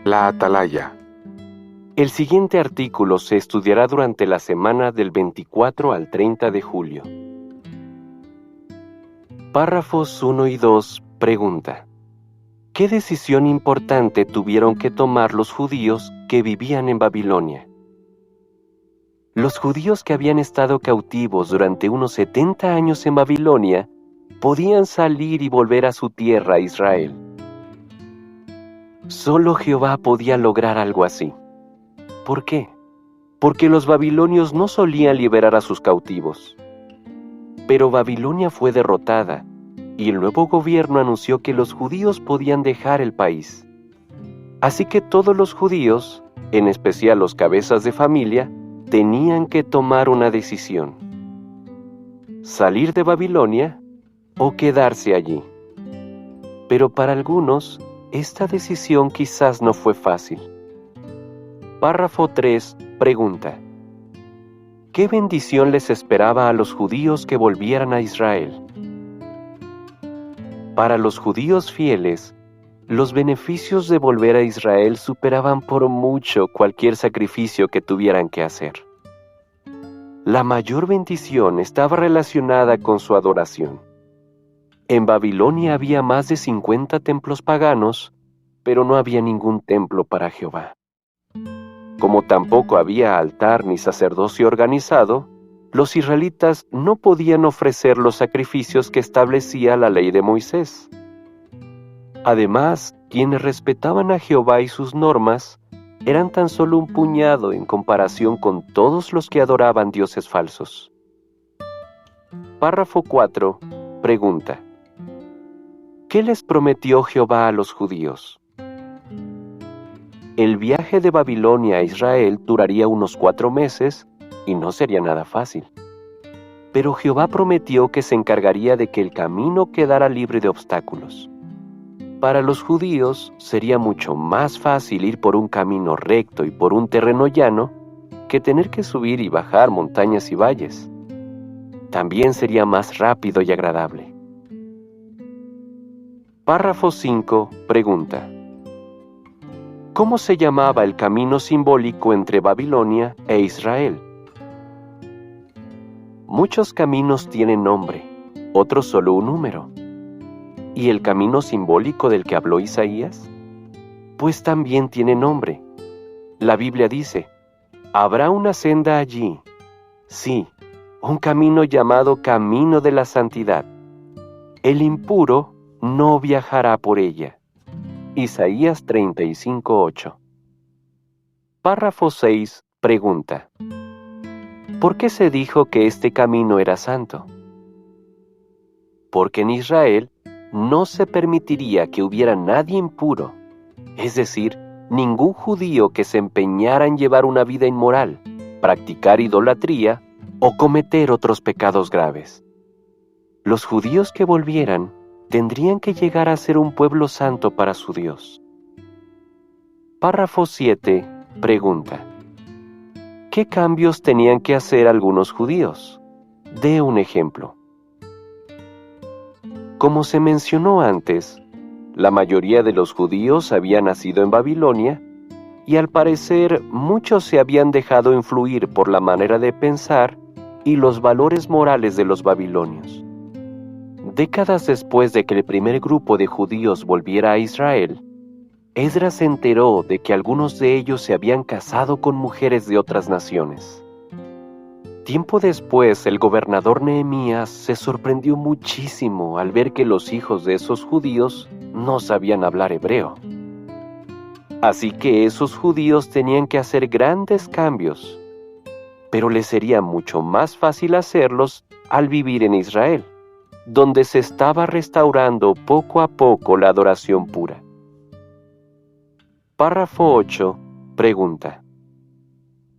La Atalaya. El siguiente artículo se estudiará durante la semana del 24 al 30 de julio. Párrafos 1 y 2 pregunta: ¿qué decisión importante tuvieron que tomar los judíos que vivían en Babilonia? Los judíos que habían estado cautivos durante unos 70 años en Babilonia podían salir y volver a su tierra, Israel. Solo Jehová podía lograr algo así. ¿Por qué? Porque los babilonios no solían liberar a sus cautivos. Pero Babilonia fue derrotada, y el nuevo gobierno anunció que los judíos podían dejar el país. Así que todos los judíos, en especial los cabezas de familia, tenían que tomar una decisión: salir de Babilonia o quedarse allí. Pero para algunos, esta decisión quizás no fue fácil. Párrafo 3 pregunta: ¿qué bendición les esperaba a los judíos que volvieran a Israel? Para los judíos fieles, los beneficios de volver a Israel superaban por mucho cualquier sacrificio que tuvieran que hacer. La mayor bendición estaba relacionada con su adoración. En Babilonia había más de 50 templos paganos, pero no había ningún templo para Jehová. Como tampoco había altar ni sacerdocio organizado, los israelitas no podían ofrecer los sacrificios que establecía la ley de Moisés. Además, quienes respetaban a Jehová y sus normas eran tan solo un puñado en comparación con todos los que adoraban dioses falsos. Párrafo 4 pregunta: ¿qué les prometió Jehová a los judíos? El viaje de Babilonia a Israel duraría unos 4 meses y no sería nada fácil. Pero Jehová prometió que se encargaría de que el camino quedara libre de obstáculos. Para los judíos sería mucho más fácil ir por un camino recto y por un terreno llano que tener que subir y bajar montañas y valles. También sería más rápido y agradable. Párrafo 5 pregunta: ¿cómo se llamaba el camino simbólico entre Babilonia e Israel? Muchos caminos tienen nombre, otros solo un número. ¿Y el camino simbólico del que habló Isaías? Pues también tiene nombre. La Biblia dice: habrá una senda allí, sí, un camino llamado Camino de la Santidad. El impuro no viajará por ella. Isaías 35:8. Párrafo 6 pregunta: ¿por qué se dijo que este camino era santo? Porque en Israel no se permitiría que hubiera nadie impuro, es decir, ningún judío que se empeñara en llevar una vida inmoral, practicar idolatría o cometer otros pecados graves. Los judíos que volvieran tendrían que llegar a ser un pueblo santo para su Dios. Párrafo 7 pregunta: ¿qué cambios tenían que hacer algunos judíos? Dé un ejemplo. Como se mencionó antes, la mayoría de los judíos había nacido en Babilonia y al parecer muchos se habían dejado influir por la manera de pensar y los valores morales de los babilonios. Décadas después de que el primer grupo de judíos volviera a Israel, Esdras se enteró de que algunos de ellos se habían casado con mujeres de otras naciones. Tiempo después, el gobernador Nehemías se sorprendió muchísimo al ver que los hijos de esos judíos no sabían hablar hebreo. Así que esos judíos tenían que hacer grandes cambios, pero les sería mucho más fácil hacerlos al vivir en Israel, donde se estaba restaurando poco a poco la adoración pura. Párrafo 8 pregunta: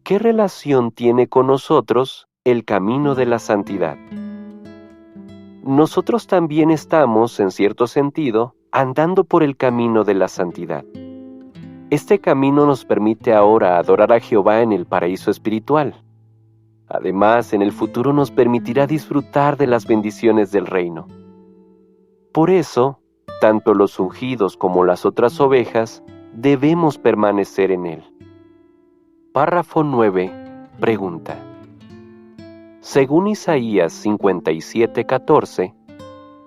¿qué relación tiene con nosotros el camino de la santidad? Nosotros también estamos, en cierto sentido, andando por el camino de la santidad. Este camino nos permite ahora adorar a Jehová en el paraíso espiritual. Además, en el futuro nos permitirá disfrutar de las bendiciones del reino. Por eso, tanto los ungidos como las otras ovejas debemos permanecer en él. Párrafo 9. Pregunta. Según Isaías 57:14,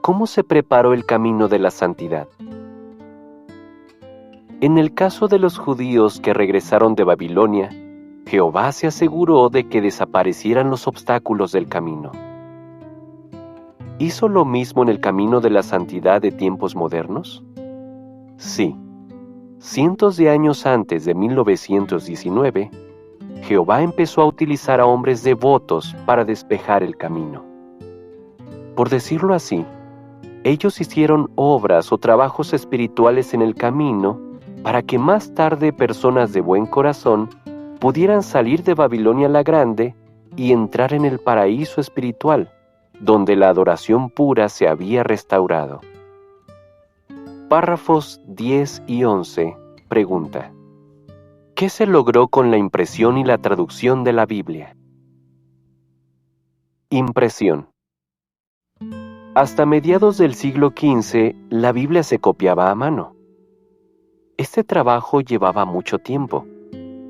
¿cómo se preparó el camino de la santidad? En el caso de los judíos que regresaron de Babilonia, Jehová se aseguró de que desaparecieran los obstáculos del camino. ¿Hizo lo mismo en el camino de la santidad de tiempos modernos? Sí. Cientos de años antes de 1919, Jehová empezó a utilizar a hombres devotos para despejar el camino. Por decirlo así, ellos hicieron obras o trabajos espirituales en el camino para que más tarde personas de buen corazón pudieran salir de Babilonia la Grande y entrar en el paraíso espiritual, donde la adoración pura se había restaurado. Párrafos 10 y 11. Pregunta. ¿Qué se logró con la impresión y la traducción de la Biblia? Impresión. Hasta mediados del siglo XV, la Biblia se copiaba a mano. Este trabajo llevaba mucho tiempo,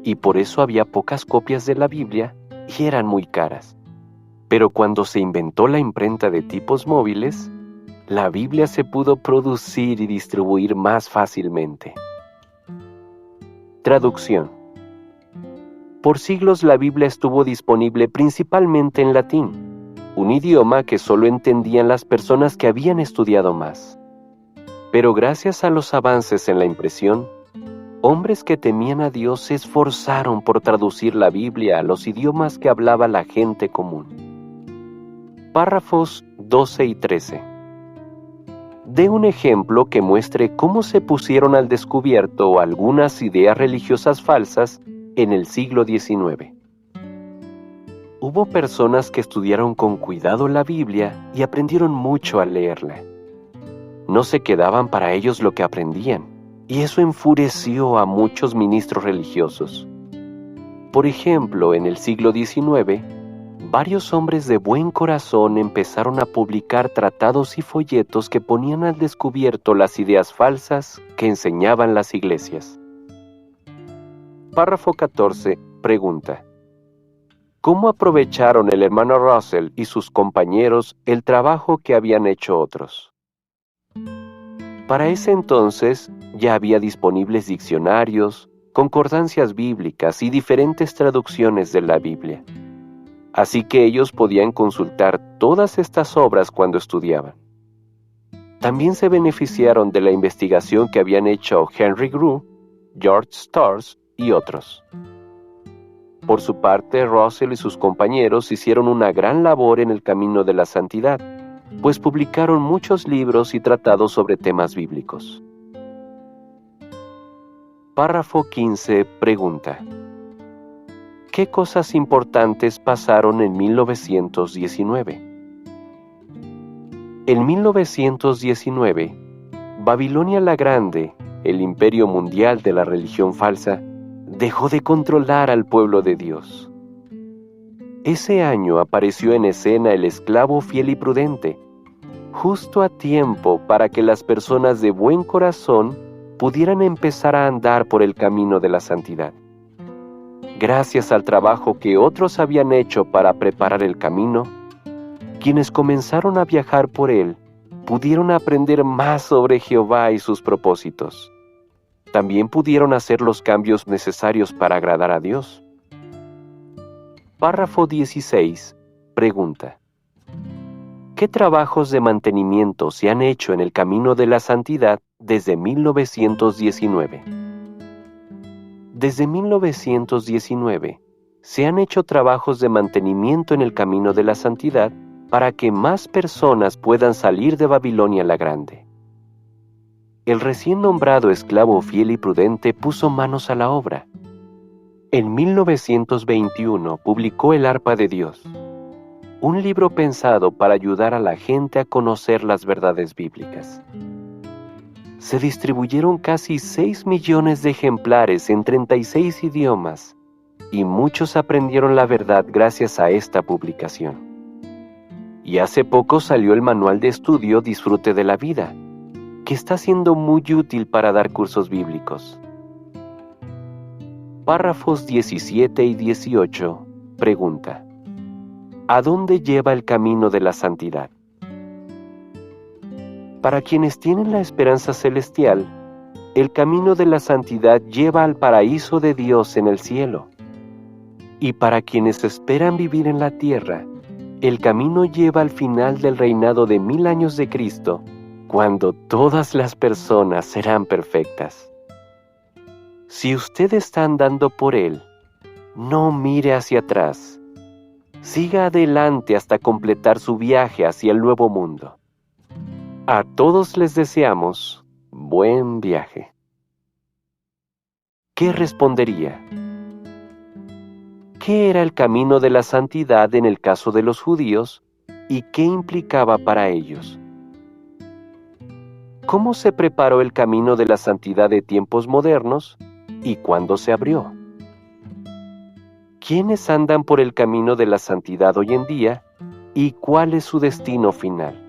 y por eso había pocas copias de la Biblia y eran muy caras. Pero cuando se inventó la imprenta de tipos móviles, la Biblia se pudo producir y distribuir más fácilmente. Traducción. Por siglos la Biblia estuvo disponible principalmente en latín, un idioma que solo entendían las personas que habían estudiado más. Pero gracias a los avances en la impresión, hombres que temían a Dios se esforzaron por traducir la Biblia a los idiomas que hablaba la gente común. Párrafos 12 y 13. Dé un ejemplo que muestre cómo se pusieron al descubierto algunas ideas religiosas falsas en el siglo XIX. Hubo personas que estudiaron con cuidado la Biblia y aprendieron mucho al leerla. No se quedaban para ellos lo que aprendían, y eso enfureció a muchos ministros religiosos. Por ejemplo, en el siglo XIX, varios hombres de buen corazón empezaron a publicar tratados y folletos que ponían al descubierto las ideas falsas que enseñaban las iglesias. Párrafo 14. Pregunta. ¿Cómo aprovecharon el hermano Russell y sus compañeros el trabajo que habían hecho otros? Para ese entonces ya había disponibles diccionarios, concordancias bíblicas y diferentes traducciones de la Biblia. Así que ellos podían consultar todas estas obras cuando estudiaban. También se beneficiaron de la investigación que habían hecho Henry Grew, George Storrs y otros. Por su parte, Russell y sus compañeros hicieron una gran labor en el camino de la santidad, pues publicaron muchos libros y tratados sobre temas bíblicos. Párrafo 15. Pregunta. ¿Qué cosas importantes pasaron en 1919? En 1919, Babilonia la Grande, el imperio mundial de la religión falsa, dejó de controlar al pueblo de Dios. Ese año apareció en escena el esclavo fiel y prudente, justo a tiempo para que las personas de buen corazón pudieran empezar a andar por el camino de la santidad. Gracias al trabajo que otros habían hecho para preparar el camino, quienes comenzaron a viajar por él pudieron aprender más sobre Jehová y sus propósitos. También pudieron hacer los cambios necesarios para agradar a Dios. Párrafo 16. Pregunta. ¿Qué trabajos de mantenimiento se han hecho en el camino de la santidad desde 1919? Desde 1919, se han hecho trabajos de mantenimiento en el camino de la santidad para que más personas puedan salir de Babilonia la Grande. El recién nombrado esclavo fiel y prudente puso manos a la obra. En 1921 publicó El Arpa de Dios, un libro pensado para ayudar a la gente a conocer las verdades bíblicas. Se distribuyeron casi 6 millones de ejemplares en 36 idiomas, y muchos aprendieron la verdad gracias a esta publicación. Y hace poco salió el manual de estudio Disfrute de la Vida, que está siendo muy útil para dar cursos bíblicos. párrafos 17 y 18, pregunta: ¿a dónde lleva el camino de la santidad? Para quienes tienen la esperanza celestial, el camino de la santidad lleva al paraíso de Dios en el cielo. Y para quienes esperan vivir en la tierra, el camino lleva al final del reinado de 1000 años de Cristo, cuando todas las personas serán perfectas. Si usted está andando por él, no mire hacia atrás. Siga adelante hasta completar su viaje hacia el nuevo mundo. A todos les deseamos buen viaje. ¿Qué respondería? ¿Qué era el camino de la santidad en el caso de los judíos y qué implicaba para ellos? ¿Cómo se preparó el camino de la santidad de tiempos modernos y cuándo se abrió? ¿Quiénes andan por el camino de la santidad hoy en día y cuál es su destino final?